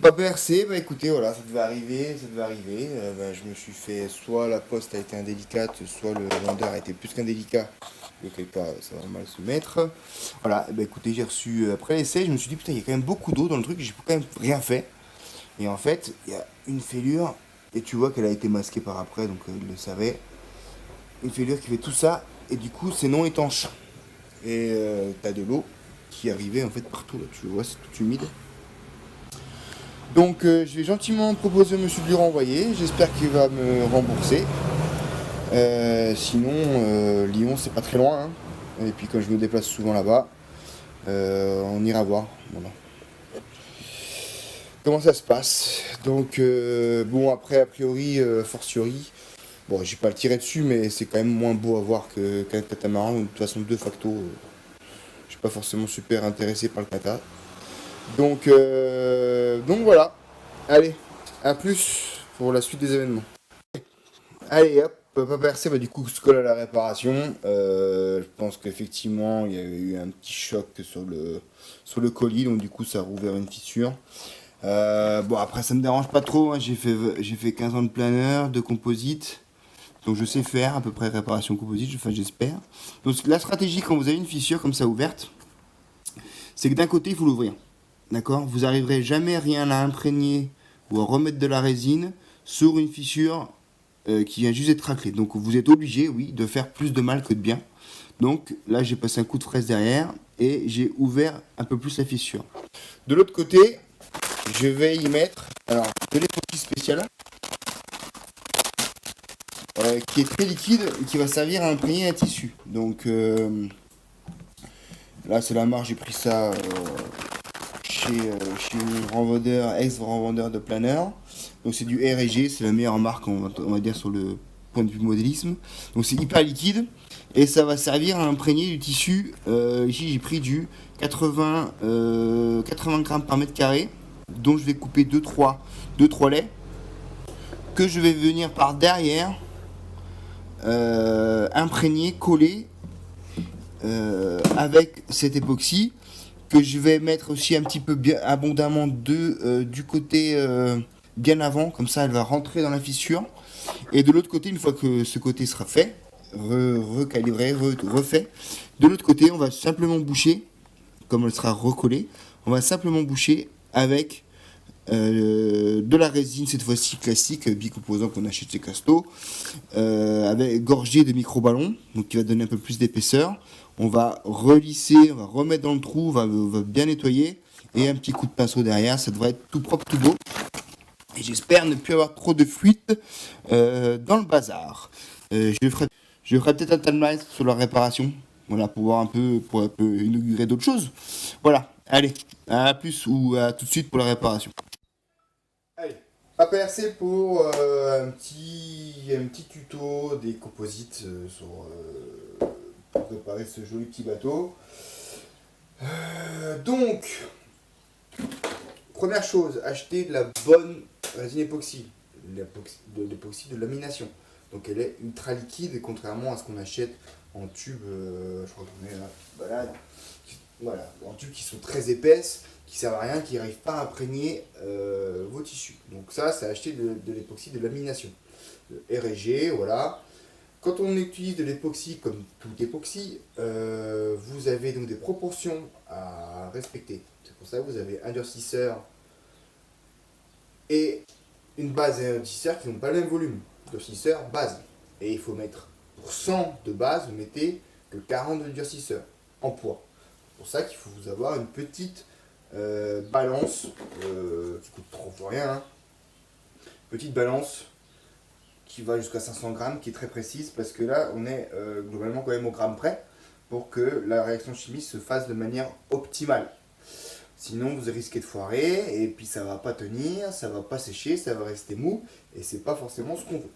Pas percé, bah écoutez, voilà, ça devait arriver, ça devait arriver. Bah, je me suis fait, soit la poste a été indélicate, soit le vendeur a été plus qu'indélicat. Auquel cas, ça va mal se mettre. Voilà, bah écoutez, j'ai reçu, après l'essai, je me suis dit, putain, il y a quand même beaucoup d'eau dans le truc, j'ai quand même rien fait. Et en fait, il y a une fêlure, et tu vois qu'elle a été masquée par après, donc il le savait. Une fêlure qui fait tout ça, et du coup, c'est non étanche. Et t'as de l'eau qui arrivait en fait partout, là, tu le vois, c'est tout humide. Donc je vais gentiment proposer au monsieur de lui renvoyer. J'espère qu'il va me rembourser. Sinon, Lyon, c'est pas très loin, hein. Et puis quand je me déplace souvent là-bas, on ira voir. Voilà. Comment ça se passe? Donc bon, après, a priori, fortiori, bon, j'ai pas le tiré dessus, mais c'est quand même moins beau à voir qu'un catamaran. De toute façon, de facto, je suis pas forcément super intéressé par le kata. Donc voilà. Allez, à plus pour la suite des événements. Allez hop, pas percer, bah du coup se colle à la réparation. Je pense qu'effectivement il y a eu un petit choc sur le colis, donc du coup ça a rouvert une fissure. Bon après ça me dérange pas trop, hein. J'ai fait 15 ans de planeur, de composite, donc je sais faire à peu près réparation composite, enfin j'espère. Donc la stratégie quand vous avez une fissure comme ça ouverte, c'est que d'un côté il faut l'ouvrir. D'accord? Vous arriverez jamais rien à imprégner ou à remettre de la résine sur une fissure qui vient juste d'être raclée. Donc vous êtes obligé, oui, de faire plus de mal que de bien. Donc là j'ai passé un coup de fraise derrière et j'ai ouvert un peu plus la fissure. De l'autre côté, je vais y mettre alors de l'époxy spécial qui est très liquide et qui va servir à imprégner un tissu. Donc là c'est la marque, j'ai pris ça chez un revendeur, ex-revendeur de planeur. Donc c'est du R&G, c'est la meilleure marque on va dire sur le point de vue modélisme. Donc c'est hyper liquide et ça va servir à imprégner du tissu. Ici j'ai pris du 80 grammes par mètre carré, dont je vais couper deux trois laits que je vais venir par derrière imprégner, coller avec cet époxy que je vais mettre aussi un petit peu bien abondamment du côté bien avant, comme ça elle va rentrer dans la fissure. Et de l'autre côté, une fois que ce côté sera fait, recalibré, refait, de l'autre côté, on va simplement boucher, comme elle sera recollée, on va simplement boucher avec de la résine, cette fois-ci classique, bicomposant qu'on achète chez Casto, avec gorgé de micro-ballons, donc qui va donner un peu plus d'épaisseur. On va relisser, on va remettre dans le trou, on va bien nettoyer, et un petit coup de pinceau derrière, ça devrait être tout propre, tout beau. Et j'espère ne plus avoir trop de fuites dans le bazar. Je ferai peut-être un timeline sur la réparation, voilà, pour un peu inaugurer d'autres choses. Voilà, allez, à plus ou à tout de suite pour la réparation. Allez, APRC pour un petit tuto des composites pour préparer ce joli petit bateau. Donc, première chose, acheter de la bonne résine époxy, l'époxy de lamination. Donc elle est ultra liquide, contrairement à ce qu'on achète en tube, je crois qu'on est là, voilà, en tubes qui sont très épaisses, qui servent à rien, qui n'arrivent pas à imprégner vos tissus. Donc ça, c'est acheter de l'époxy de lamination. Le R&G, voilà. Quand on utilise de l'époxy, comme tout époxy, vous avez donc des proportions à respecter. C'est pour ça que vous avez un durcisseur et une base et un durcisseur qui n'ont pas le même volume. Durcisseur, base. Et il faut mettre, pour 100 de base, vous mettez que 40 de durcisseur en poids. C'est pour ça qu'il faut vous avoir une petite balance, qui coûte trop pour rien, hein. Petite balance qui va jusqu'à 500 grammes, qui est très précise, parce que là, on est globalement quand même au gramme près, pour que la réaction chimique se fasse de manière optimale. Sinon, vous risquez de foirer, et puis ça va pas tenir, ça va pas sécher, ça va rester mou, et c'est pas forcément ce qu'on veut.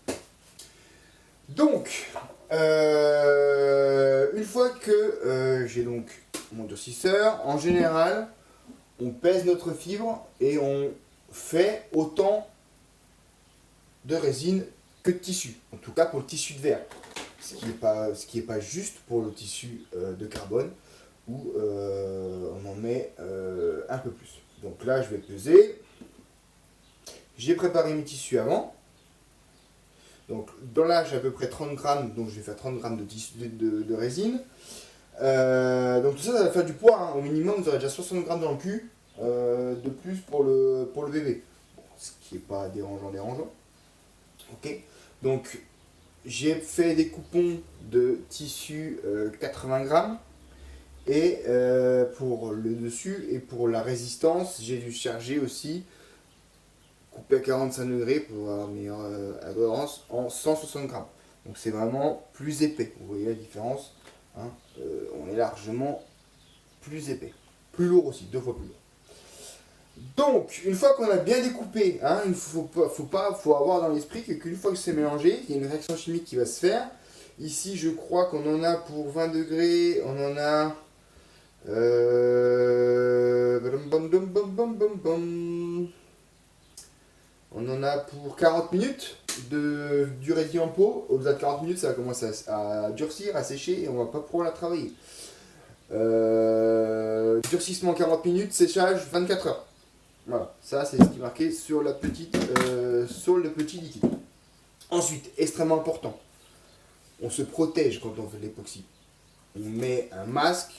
Donc, une fois que j'ai donc mon durcisseur, en général, on pèse notre fibre et on fait autant de résine que de tissu. En tout cas pour le tissu de verre. Ce qui est pas juste pour le tissu de carbone où on en met un peu plus. Donc là, je vais peser. J'ai préparé mes tissus avant. Donc dans là j'ai à peu près 30 grammes, donc je vais faire 30 grammes de résine. Donc tout ça, ça va faire du poids, hein. Au minimum vous aurez déjà 60 grammes dans le cul de plus pour le bébé. Bon, ce qui n'est pas dérangeant. Ok. Donc j'ai fait des coupons de tissu 80 grammes. Et pour le dessus et pour la résistance, j'ai dû charger aussi, couper à 45 degrés pour avoir une meilleure adhérence en 160 grammes. Donc c'est vraiment plus épais. Vous voyez la différence, hein. On est largement plus épais. Plus lourd aussi, 2 fois plus lourd. Donc, une fois qu'on a bien découpé, hein, il faut avoir dans l'esprit qu'une fois que c'est mélangé, il y a une réaction chimique qui va se faire. Ici, je crois qu'on en a pour 20 degrés, on en a... on en a pour 40 minutes de durée de vie en pot. Au-delà de 40 minutes, ça va commencer à durcir, à sécher et on va pas pouvoir la travailler. Durcissement 40 minutes, séchage 24 heures. Voilà, ça c'est ce qui est marqué sur la petite sur le petit liquide. Ensuite, extrêmement important, on se protège quand on fait de l'époxy. On met un masque,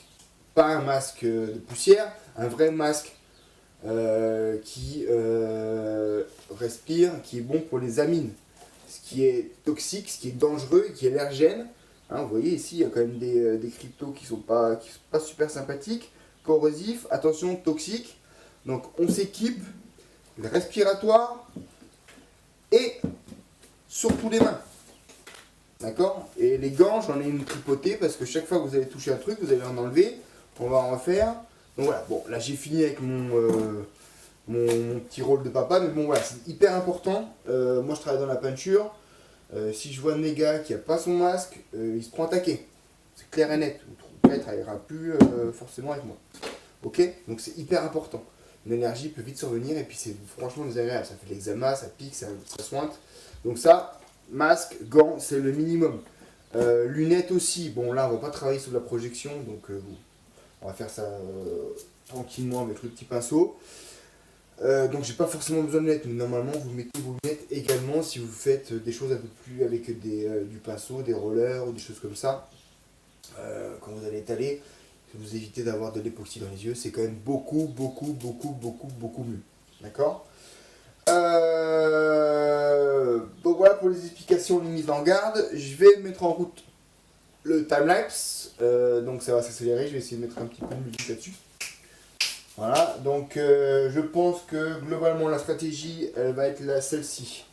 pas un masque de poussière, un vrai masque qui respire, qui est bon pour les amines. Ce qui est toxique, ce qui est dangereux, qui est allergène. Hein, vous voyez ici, il y a quand même des cryptos qui sont pas super sympathiques, corrosifs, attention, toxiques. Donc on s'équipe, le respiratoire et surtout les mains. D'accord? Et les gants, j'en ai une tripotée parce que chaque fois que vous allez toucher un truc, vous allez en enlever. On va en refaire. Donc voilà, bon, là j'ai fini avec mon petit rôle de papa, mais bon voilà, c'est hyper important. Moi je travaille dans la peinture. Si je vois un mes gars qui n'a pas son masque, il se prend attaquer. C'est clair et net. Il ne travaillera plus forcément avec moi. Ok? Donc c'est hyper important. L'énergie peut vite survenir et puis c'est franchement désagréable. Ça fait de l'eczéma, ça pique, ça sointe. Donc ça, masque, gants, c'est le minimum. Lunettes aussi. Bon là, on va pas travailler sur la projection, donc on va faire ça tranquillement avec le petit pinceau. Donc j'ai pas forcément besoin de lunettes, mais normalement vous mettez vos lunettes également si vous faites des choses un peu plus avec du pinceau, des rollers ou des choses comme ça. Quand vous allez étaler, vous évitez d'avoir de l'époxy dans les yeux, c'est quand même beaucoup mieux. D'accord. Donc voilà pour les explications, les mises en garde. Je vais mettre en route le timelapse, donc ça va s'accélérer, je vais essayer de mettre un petit peu de musique là-dessus. Voilà, donc je pense que globalement la stratégie elle va être celle-ci.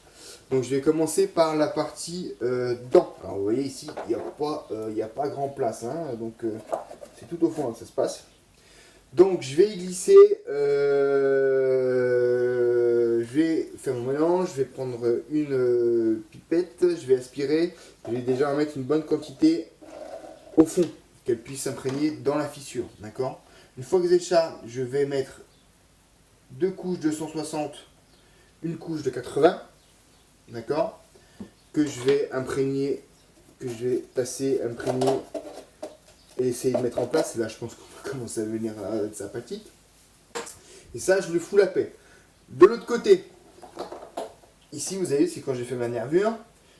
Donc je vais commencer par la partie dents. Alors vous voyez ici, il n'y a pas grand place, hein, donc c'est tout au fond que ça se passe. Donc je vais y glisser, je vais faire mon mélange, je vais prendre une pipette, je vais aspirer, je vais déjà en mettre une bonne quantité au fond, qu'elle puisse s'imprégner dans la fissure, d'accord? Une fois que j'ai ça, je vais mettre 2 couches de 160, une couche de 80, d'accord? Que je vais imprégner, que je vais passer, imprégner et essayer de mettre en place. Et là, je pense qu'on va commencer à venir à être sympathique. Et ça, je le fous la paix. De l'autre côté, ici, vous avez vu, c'est quand j'ai fait ma nervure.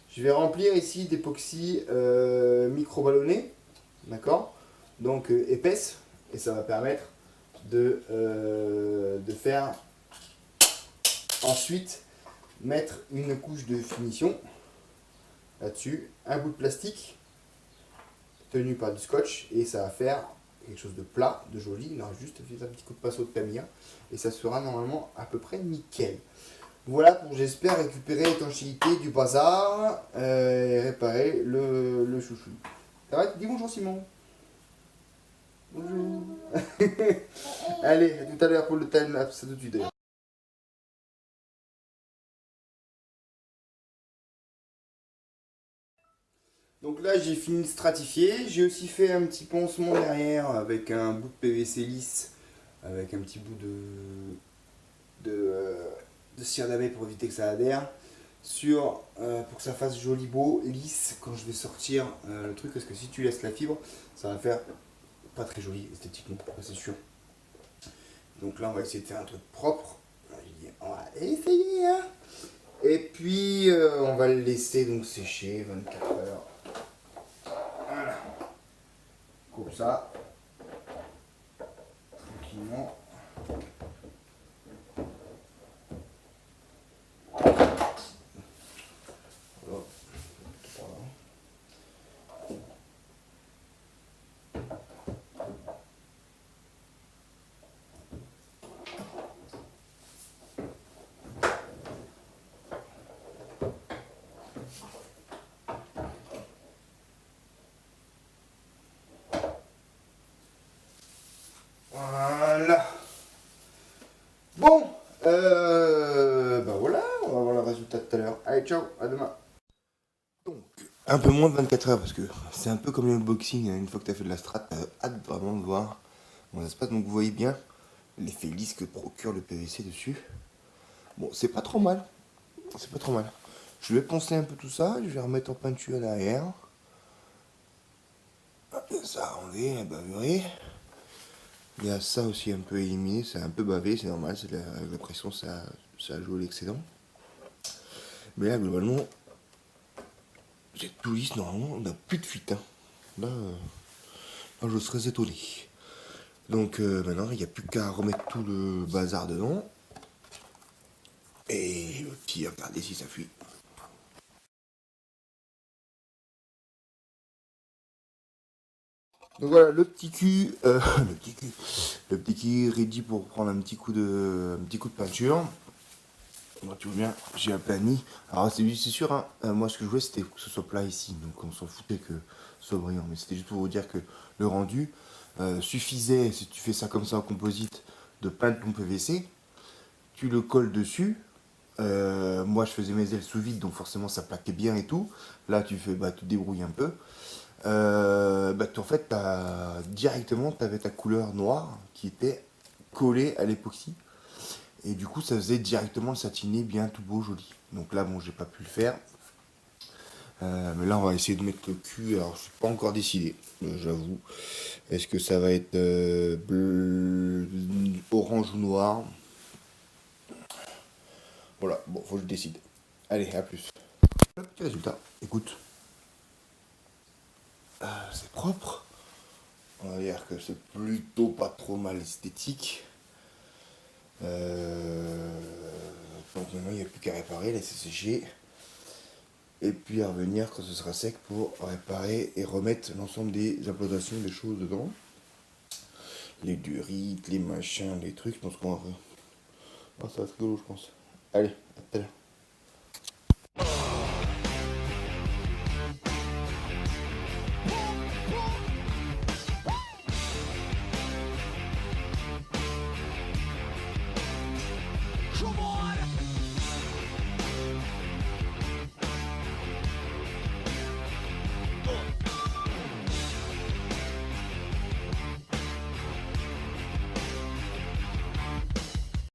Je vais remplir ici d'époxy micro-ballonnée, d'accord? Donc épaisse. Et ça va permettre de faire ensuite mettre une couche de finition là-dessus, un bout de plastique tenu par du scotch et ça va faire quelque chose de plat, de joli. Il aura juste fait un petit coup de pinceau de Tamiya et ça sera normalement à peu près nickel. Voilà pour, j'espère, récupérer l'étanchéité du bazar et réparer le chouchou. Ça va? Dis bonjour Simon. Bonjour. Allez, à tout à l'heure pour le time-lapse, tout de suite d'ailleurs. Donc là j'ai fini de stratifier, j'ai aussi fait un petit pansement derrière avec un bout de PVC lisse, avec un petit bout de cire d'abeille pour éviter que ça adhère, pour que ça fasse joli beau, lisse quand je vais sortir le truc, parce que si tu laisses la fibre, ça va faire pas très joli esthétiquement, c'est sûr. Donc là on va essayer de faire un truc propre, on va essayer hein. va le laisser donc sécher 24 heures. Voilà. Comme ça. Tranquillement. Voilà. Bon, bah voilà, on va voir le résultat tout à l'heure. Allez, ciao, à demain. Donc, un peu moins de 24 heures parce que c'est un peu comme le boxing, hein. Une fois que tu as fait de la strat, t'as hâte vraiment de voir comment ça se passe. Donc vous voyez bien l'effet lisse que procure le PVC dessus. Bon, c'est pas trop mal, c'est pas trop mal. Je vais poncer un peu tout ça, je vais remettre en peinture derrière. Ça a enlevé, bavé. Il y a ça aussi un peu éliminé, c'est un peu bavé, c'est normal, c'est avec la pression ça a joué l'excédent. Mais là globalement, c'est tout lisse, normalement on n'a plus de fuite. Hein. Là, je serais étonné. Donc maintenant il n'y a plus qu'à remettre tout le bazar dedans. Et puis regardez si ça fuit. Donc voilà le petit cul, le petit cul ready pour prendre un petit coup de peinture. Bon, tu vois bien, j'ai aplani. Alors c'est sûr, hein, moi ce que je voulais c'était que ce soit plat ici, donc on s'en foutait que ce soit brillant. Mais c'était juste pour vous dire que le rendu suffisait, si tu fais ça comme ça en composite, de peindre ton PVC, tu le colles dessus. Moi je faisais mes ailes sous vide, donc forcément ça plaquait bien et tout. Là tu fais, tu te débrouilles un peu. En fait, directement, tu avais ta couleur noire qui était collée à l'époxy. Et du coup, ça faisait directement le satiné bien tout beau, joli. Donc là, bon, j'ai pas pu le faire. Mais là, on va essayer de mettre le cul. Alors, je suis pas encore décidé, j'avoue. Est-ce que ça va être bleu, orange ou noir? Voilà, bon, faut que je décide. Allez, à plus. Le petit résultat, écoute. C'est propre. On va dire que c'est plutôt pas trop mal esthétique. Donc maintenant il n'y a plus qu'à réparer, laisser sécher. Et puis à revenir quand ce sera sec pour réparer et remettre l'ensemble des implantations, des choses dedans. Les durites, les machins, les trucs, je pense qu'on va... Oh, ça va être rigolo je pense. Allez, à tout à l'heure. Come on!